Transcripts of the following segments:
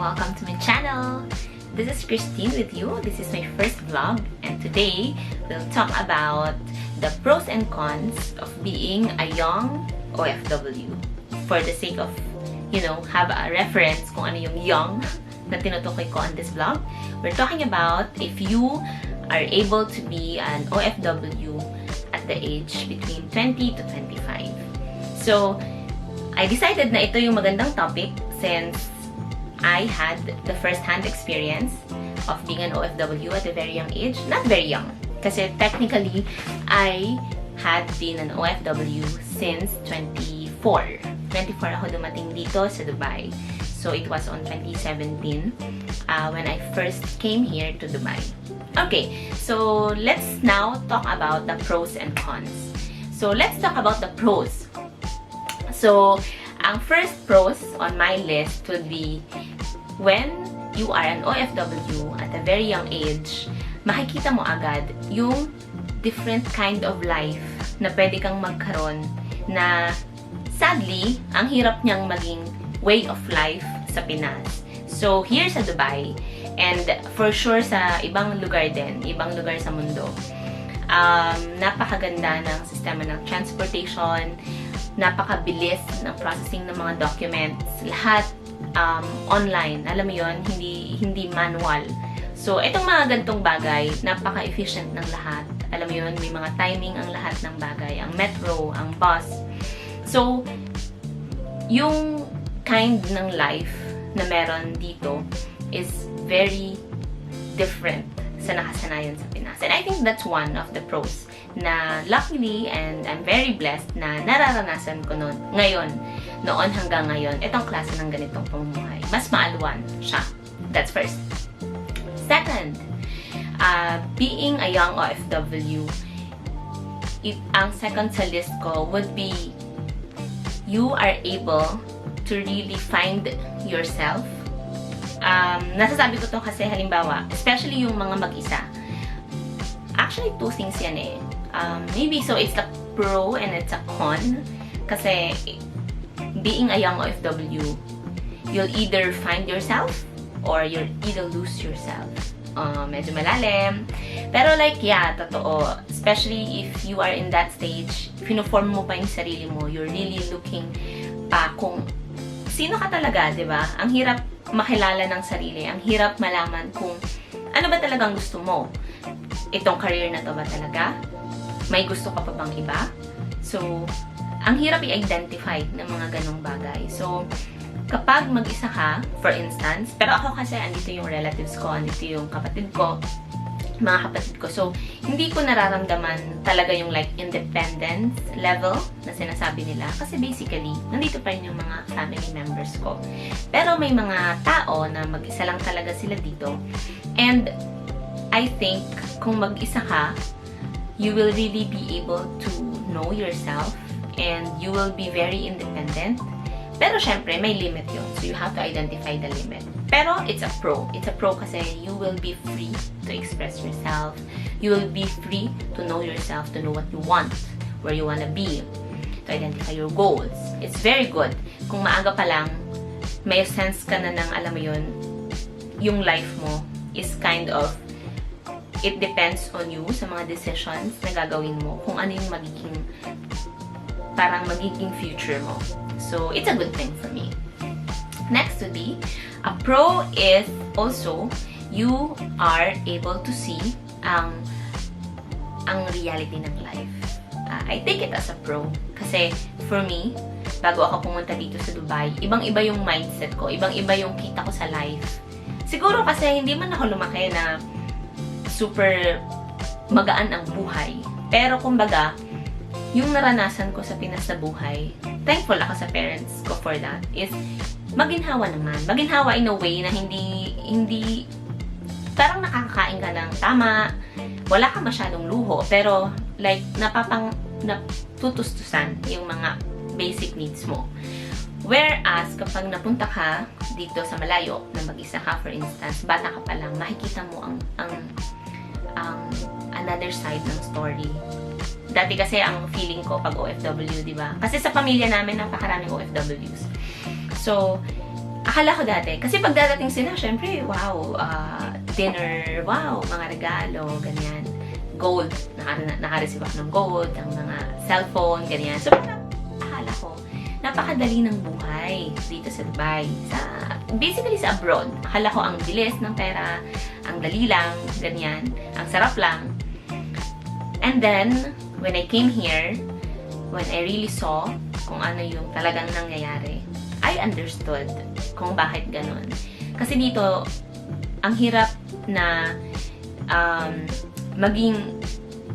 welcome to my channel. This is Christine with you. This is my first vlog, and today we'll talk about the pros and cons of being a young OFW. For the sake of, have a reference kung ano yung young na tinutukoy ko on this vlog. We're talking about if you are able to be an OFW at the age between 20 to 25. So, I decided na ito yung magandang topic since I had the first-hand experience of being an OFW at a very young age. Not very young. Kasi technically, I had been an OFW since 24. 24 ako dumating dito sa Dubai. So, it was on 2017 when I first came here to Dubai. Okay, so let's now talk about the pros and cons. So, let's talk about the pros. So, ang first pros on my list would be when you are an OFW at a very young age, makikita mo agad yung different kind of life na pwede kang magkaroon na sadly, ang hirap niyang maging way of life sa Pinas. So, here sa Dubai, and for sure sa ibang lugar din, ibang lugar sa mundo, napakaganda ng sistema ng transportation, napakabilis ng processing ng mga documents, lahat online. Alam mo yon, hindi manual. So, itong mga ganitong bagay, napaka-efficient ng lahat. Alam mo yon, may mga timing ang lahat ng bagay. Ang metro, ang bus. So, yung kind ng life na meron dito is very different sa nakasanayan sa Pinas. And I think that's one of the pros na luckily and I'm very blessed na nararanasan ko noon hanggang ngayon, itong klase ng ganitong pamumuhay. Mas maaluan siya. That's first. Second, being a young OFW, ang second sa list ko would be you are able to really find yourself. Nasasabi ko to kasi halimbawa, especially yung mga mag-isa. Actually, two things yan eh. Maybe so it's a pro and it's a con. Kasi being a young OFW, you'll either find yourself or you'll either lose yourself. Medyo malalim. Pero like, yeah, totoo. Especially if you are in that stage, pinuform mo pa yung sarili mo, you're really looking pa kung sino ka talaga, di ba? Ang hirap makilala ng sarili. Ang hirap malaman kung ano ba talagang gusto mo. Itong career na to ba talaga? May gusto ka pa bang iba? So, ang hirap i-identify ng mga ganong bagay. So, kapag mag-isa ka, for instance, pero ako kasi andito yung relatives ko, andito yung kapatid ko, mga kapatid ko. So, hindi ko nararamdaman talaga yung like independence level na sinasabi nila. Kasi basically, nandito pa rin yung mga family members ko. Pero may mga tao na mag-isa lang talaga sila dito. And I think, kung mag-isa ka, you will really be able to know yourself and you will be very independent. Pero syempre, may limit yun. So, you have to identify the limit. Pero, it's a pro. It's a pro kasi you will be free to express yourself. You will be free to know yourself, to know what you want, where you wanna be, to identify your goals. It's very good. Kung maaga pa lang, may sense ka na ng, alam mo yun, yung life mo is kind of, it depends on you sa mga decisions na gagawin mo, kung ano yung magiging future mo. So, it's a good thing for me. Next would be, a pro is also, you are able to see ang reality ng life. I take it as a pro. Kasi, for me, bago ako pumunta dito sa Dubai, ibang-iba yung mindset ko, ibang-iba yung kita ko sa life. Siguro kasi hindi man ako lumaki na super magaan ang buhay. Pero kumbaga, yung naranasan ko sa Pinas na buhay, thankful ako sa parents ko for that, is maginhawa naman. Maginhawa in a way na hindi parang nakakakain ka ng tama, wala ka masyadong luho, pero like natutustusan yung mga basic needs mo. Whereas, kapag napunta ka dito sa malayo, na mag-isa ka, for instance, bata ka pa lang, makikita mo ang another side ng story. Dati kasi ang feeling ko pag OFW, di ba? Kasi sa pamilya namin, napakaraming OFWs. So, akala ko dati, kasi pag dadating sila, syempre, wow, dinner, wow, mga regalo, ganyan. Gold, nakareceive ako ng gold, ang mga cellphone, ganyan. So, akala ko, napakadali ng buhay dito sa Dubai. Basically sa abroad. Akala ko ang bilis ng pera, ang dali lang, ganyan, ang sarap lang. And then, when I came here, when I really saw kung ano yung talagang nangyayari, I understood kung bakit ganun. Kasi dito, ang hirap na maging,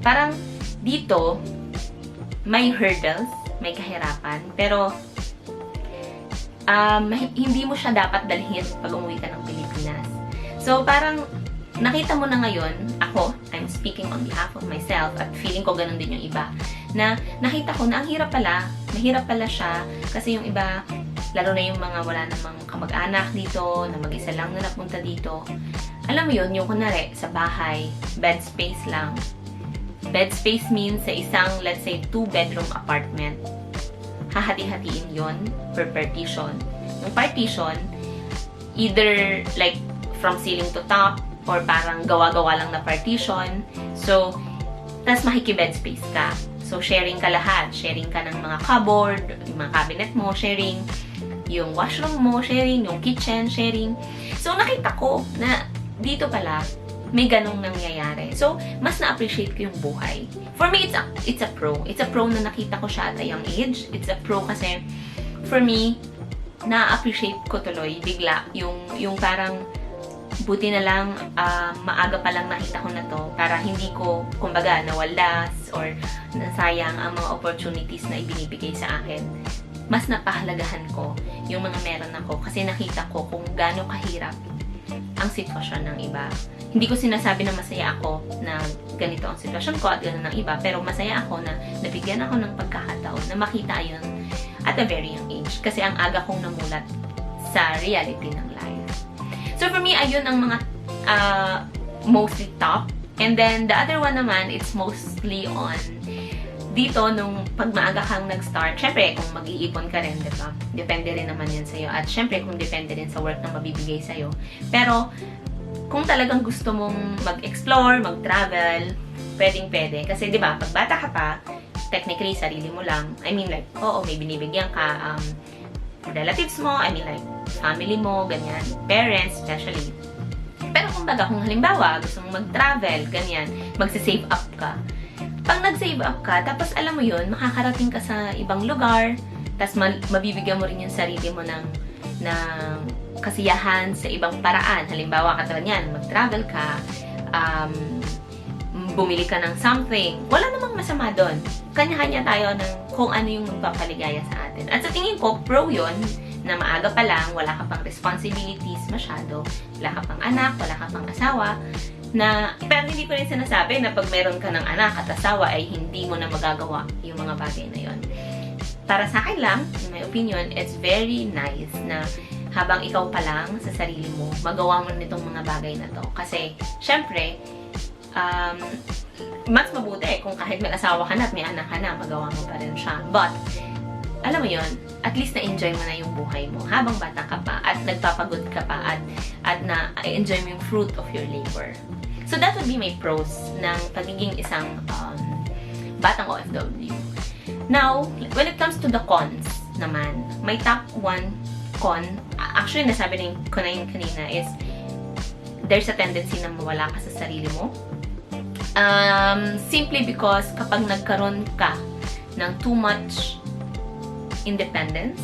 parang dito, may hurdles, may kahirapan, pero hindi mo siya dapat dalhin pag umuwi ka ng Pilipinas. So, parang nakita mo na ngayon, ako, I'm speaking on behalf of myself, at feeling ko ganun din yung iba, na nakita ko na ang hirap pala, mahirap pala siya, kasi yung iba, lalo na yung mga wala namang kamag-anak dito, na mag-isa lang na napunta dito. Alam mo yun, yung kunwari, sa bahay, bed space lang. Bed space means sa isang, let's say, 2-bedroom apartment. Hahati-hatiin yon per partition. Yung partition, either like from ceiling to top, or parang gawa-gawa lang na partition. So, tas makiki-bed space ka. So, sharing ka lahat. Sharing ka ng mga cupboard, yung mga cabinet mo, sharing yung washroom mo, sharing yung kitchen, sharing. So, nakita ko na dito pala, may ganong nangyayari. So, mas na-appreciate ko yung buhay. For me, it's a pro. It's a pro na nakita ko siya at a young age. It's a pro kasi, for me, na-appreciate ko tuloy, bigla, yung parang, buti na lang, maaga pa lang nakita ko na to, para hindi ko, kumbaga, nawalas, or nasayang ang mga opportunities na ibinibigay sa akin. Mas napahalagahan ko yung mga meron ako, kasi nakita ko kung gaano kahirap ang sitwasyon ng iba. Hindi ko sinasabi na masaya ako na ganito ang sitwasyon ko at gano'n ng iba, pero masaya ako na nabigyan ako ng pagkakataon na makita yun at a very young age. Kasi ang aga kong namulat sa reality ng life. So for me, ayun ang mga mostly top. And then the other one naman, it's mostly on dito, nung pag maaga kang nag-start, syempre, kung mag-iipon ka rin, diba? Depende rin naman yan sa'yo. At syempre, kung depende rin sa work na mabibigay sa'yo. Pero, kung talagang gusto mong mag-explore, mag-travel, pwedeng-pwede. Kasi, diba, pag bata ka pa, technically, sarili mo lang. I mean, like, oo, may binibigyan ka, relatives mo, I mean, like, family mo, ganyan, parents, especially. Pero, kumbaga, kung halimbawa, gusto mong mag-travel, ganyan, mag-save up ka. Pag nag-save up ka, tapos alam mo yun, makakarating ka sa ibang lugar, tapos mabibigyan mo rin yung sarili mo ng kasiyahan sa ibang paraan. Halimbawa, katulad yan, mag-travel ka, bumili ka ng something. Wala namang masama doon. Kanya-kanya tayo ng kung ano yung magpapaligaya sa atin. At sa tingin ko, pro yun, na maaga pa lang, wala ka pang responsibilities masyado, wala ka pang anak, wala ka pang asawa, pero hindi ko rin sinasabi na pag meron ka ng anak at asawa ay hindi mo na magagawa yung mga bagay na yon. Para sa akin lang, in my opinion, it's very nice na habang ikaw pa lang sa sarili mo, magawa mo nitong mga bagay na to. Kasi, syempre, mas mabuti kung kahit may asawa ka na at may anak ka na, magawa mo pa rin siya. But, alam mo yon, at least na-enjoy mo na yung buhay mo habang bata ka pa at nagpapagod ka pa at na-enjoy mo yung fruit of your labor. So, that would be my pros ng pagiging isang batang OFW. Now, when it comes to the cons naman, my top one con, actually nasabi ko na yun kanina, is there's a tendency na mawala ka sa sarili mo. Simply because kapag nagkaroon ka ng too much independence,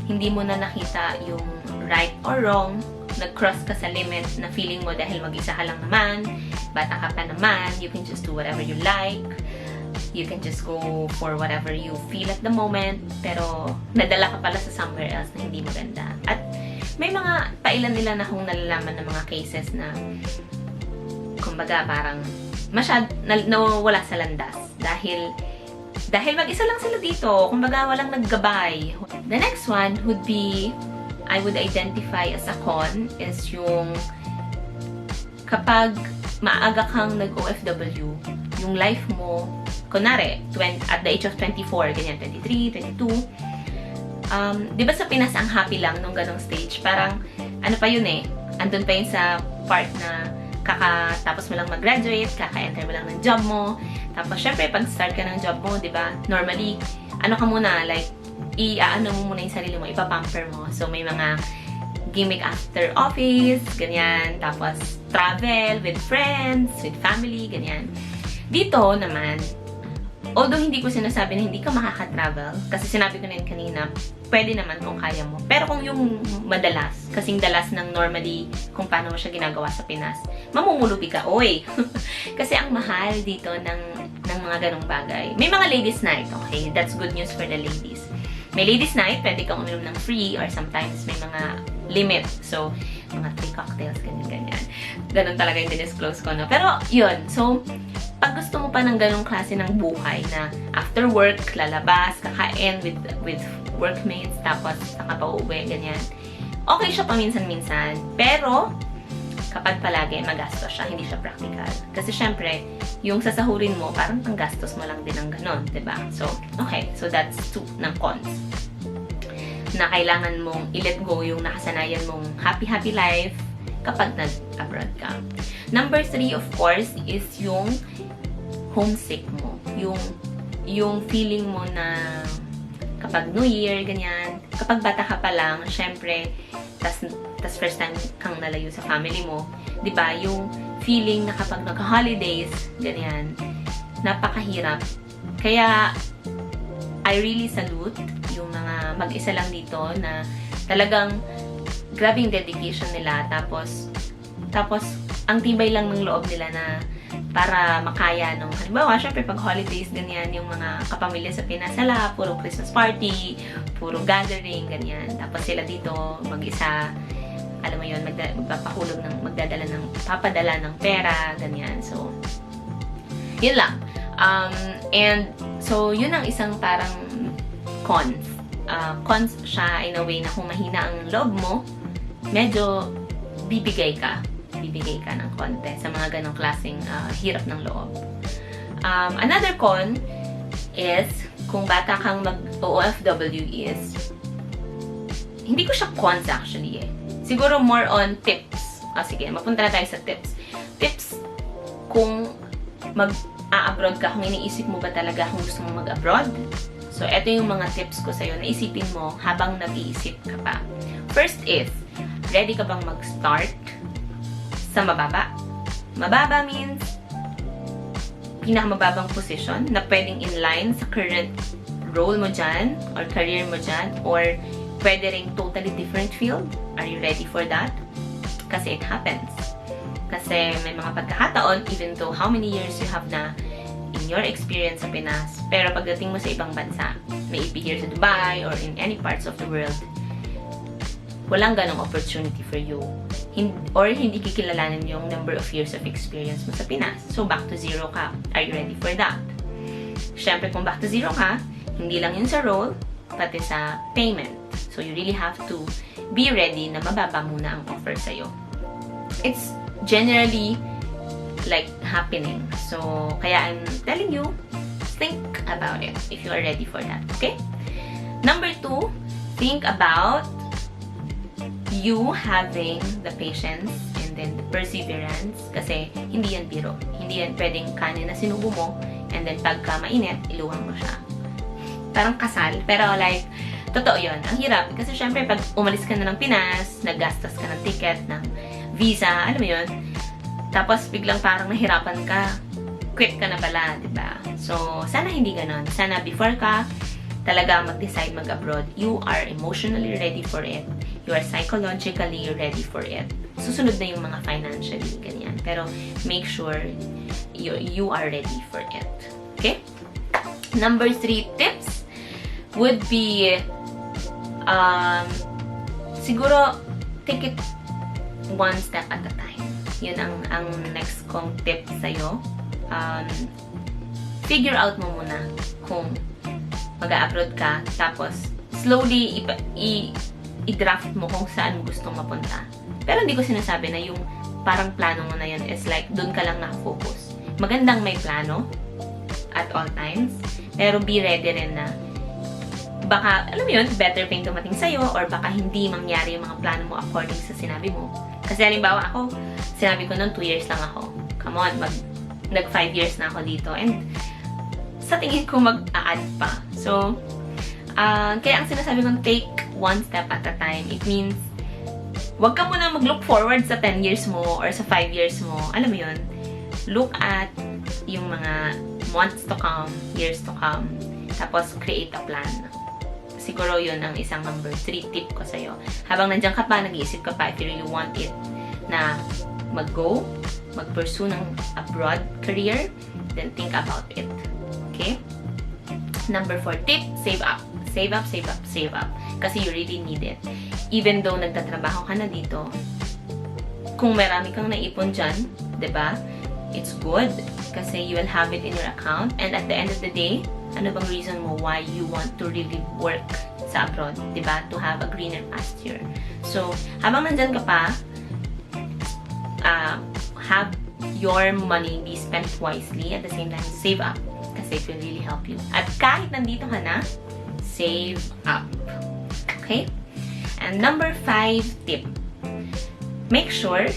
hindi mo na nakita yung right or wrong, nag-cross ka sa limit na feeling mo dahil mag-isa ka lang naman, bata ka pa naman, you can just do whatever you like, you can just go for whatever you feel at the moment, pero nadala ka pala sa somewhere else na hindi maganda. At may mga pailan-ilan na akong nalalaman ng mga cases na kumbaga parang nawawala sa landas dahil mag-isa lang sila dito, kumbaga walang naggabay. The next one would be, I would identify as a con, is yung kapag maaga kang nag-OFW, yung life mo, kunwari, at the age of 24, ganyan, 23, 22, Di ba sa Pinas ang happy lang nung ganong stage? Parang, ano pa yun eh, andun pa yun sa part na kakatapos mo lang mag-graduate, kaka-enter mo lang ng job mo. Tapos, syempre, pag start ka ng job mo, di ba, normally, ano ka muna, like, i-ano mo muna yung sarili mo, ipapamper mo. So, may mga gimmick after office, ganyan. Tapos, travel with friends, with family, ganyan. Dito naman, although hindi ko sinasabi na hindi ka makaka-travel, kasi sinabi ko na yun kanina, pwede naman kung kaya mo. Pero kung yung madalas, kasing dalas ng normally kung paano mo siya ginagawa sa Pinas, mamumulubi ka, oy! Kasi ang mahal dito ng mga ganong bagay. May mga ladies night, okay? That's good news for the ladies. May ladies night, pwede kang uminom ng free or sometimes may mga limit. So, mga 3 cocktails, ganyan-ganyan. Ganon talaga yung disclose ko, no? Pero, yun. So, pag gusto mo pa ng ganong klase ng buhay na after work, lalabas, kakain with workmates, tapos saka pa uuwi, ganyan. Okay siya paminsan-minsan. Pero, kapag palagi magastos siya, hindi siya practical. Kasi syempre, yung sasahurin mo, parang panggastos mo lang din ng ganon, diba? So, okay. So, that's 2 ng cons. Na kailangan mong i-let go yung nakasanayan mong happy life kapag nag-abroad ka. Number 3, of course, is yung homesick mo. Yung feeling mo na kapag New Year, ganyan, kapag bata ka pa lang, syempre, tas first time kang nalayo sa family mo, di ba? Yung feeling na kapag nagka-holidays, ganyan, napakahirap. Kaya, I really salute yung mga mag-isa lang dito na talagang grabe yung dedication nila. Tapos, ang tibay lang ng loob nila na para makaya nung, halimbawa, syempre pag holidays, ganyan, yung mga kapamilya sa Pinas, puro Christmas party, puro gathering, ganyan. Tapos sila dito, mag-isa, alam mo yun, papadala ng pera, ganyan. So, yun lang. And, so, yun ang isang parang cons. Cons siya in a way na kung mahina ang loob mo, medyo bibigay ka ng konti sa mga ganong klaseng hirap ng loob. Another con is, kung bata kang mag-OFW is, hindi ko siya cons actually eh. Siguro more on tips. Sige, mapunta na tayo sa tips. Tips kung mag-a-abroad ka, kung iniisip mo ba talaga kung gusto mo mag-abroad. So, eto yung mga tips ko sa'yo na isipin mo habang nag-iisip ka pa. First is, ready ka bang mag-start sa mababa? Mababa means pinakamababang position na pwedeng in-line sa current role mo dyan or career mo dyan or pwede ring totally different field. Are you ready for that? Kasi it happens. Kasi may mga pagkakataon, even though how many years you have na in your experience sa Pinas, pero pagdating mo sa ibang bansa, may it be here sa Dubai or in any parts of the world, walang ganong opportunity for you. Or hindi kikilalanin yung number of years of experience mo sa Pinas. So, back to zero ka. Are you ready for that? Siyempre, kung back to zero ka, hindi lang yun sa role, pati sa payment. So, you really have to be ready na mababa muna ang offer sa'yo. It's generally like happening. So, kaya I'm telling you, think about it if you are ready for that. Okay? Number 2, think about you having the patience and then the perseverance. Kasi hindi yan biro. Hindi yan pwedeng kanin na sinubo mo and then pagka mainit, iluwang mo siya. Parang kasal. Pero like, totoo yun. Ang hirap. Kasi syempre, pag umalis ka na ng Pinas, naggastos ka ng ticket, ng visa, alam mo yun. Tapos biglang parang nahirapan ka, quit ka na pala, diba? So, sana hindi ganon. Sana before ka talaga mag-decide mag-abroad, you are emotionally ready for it. You are psychologically ready for it. Susunod na yung mga financially, ganyan. Pero make sure you are ready for it. Okay? Number 3 tips would be siguro take it one step at a time. Yun ang next kong tip sa'yo. Figure out mo muna kung mag-a-upload ka, tapos slowly i-draft mo kung saan gustong mapunta. Pero hindi ko sinasabi na yung parang plano mo na yun is like, dun ka lang nakafocus. Magandang may plano at all times, pero be ready rin na baka, alam mo yun, better pa yung dumating sa'yo, or baka hindi mangyari yung mga plano mo according sa sinabi mo. Kasi halimbawa ako, sinabi ko noon 2 years lang ako. Come on, nag 5 years na ako dito. And sa tingin ko mag-a-add pa. So, kaya ang sinasabi kong take one step at a time. It means, wag ka muna mag-look forward sa 10 years mo or sa 5 years mo. Alam mo yun? Look at yung mga months to come, years to come. Tapos, create a plan. Siguro yun ang isang number 3 tip ko sa'yo. Habang nandiyan ka pa, nag-iisip ka pa if you really want it na mag-go, mag-pursue ng abroad career, then think about it. Okay? Number 4 tip, save up. Save up, save up, save up. Kasi you really need it. Even though nagtatrabaho ka na dito, kung marami kang naipon dyan, diba? It's good. Kasi you will have it in your account. And at the end of the day, ano bang reason mo why you want to really work sa abroad, diba? To have a greener pasture. So, habang nandyan ka pa, have your money be spent wisely. At the same time, save up. Kasi it will really help you. At kahit nandito ka na, save up. Okay? And number 5 tip. Make sure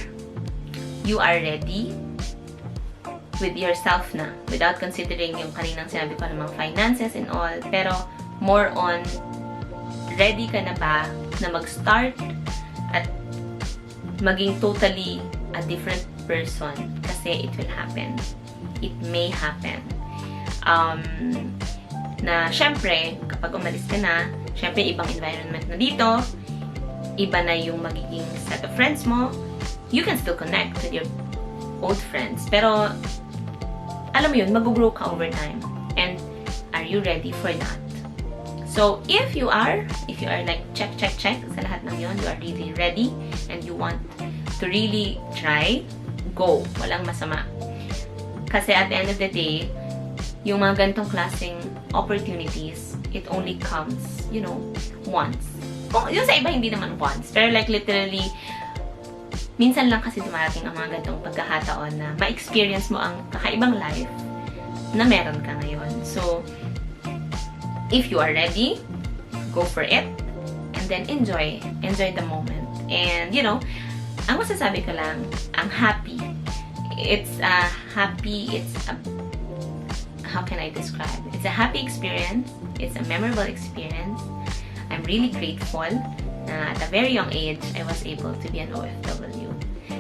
you are ready with yourself na. Without considering yung kaninang sinabi ko ng mga finances and all. Pero more on, ready ka na ba na mag-start at maging totally a different person? Kasi it will happen. It may happen. Na syempre, kapag umalis ka na, syempre ibang environment na dito, iba na yung magiging set of friends mo. You can still connect with your old friends. Pero, alam mo yun, mag-grow ka over time. And, are you ready for that? So, if you are like, check sa lahat ng yun, you are really ready, and you want to really try, go. Walang masama. Kasi at the end of the day, yung mga ganitong klaseng opportunities, it only comes, you know, once. Kung yung sa iba, hindi naman once. Pero like literally, minsan lang kasi dumarating ang mga ganitong pagkakataon na ma-experience mo ang kakaibang life na meron ka ngayon. So, if you are ready, go for it. And then enjoy. Enjoy the moment. And, you know, ang masasabi ko lang, ang happy. It's a how can I describe? It's a happy experience. It's a memorable experience. I'm really grateful na at a very young age, I was able to be an OFW.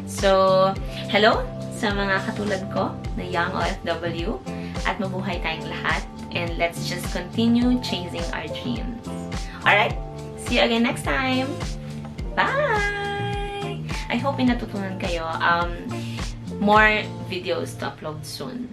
So, hello sa mga katulad ko na young OFW, at mabuhay tayong lahat, and let's just continue chasing our dreams. Alright, see you again next time. Bye! I hope natutunan kayo. More videos to upload soon.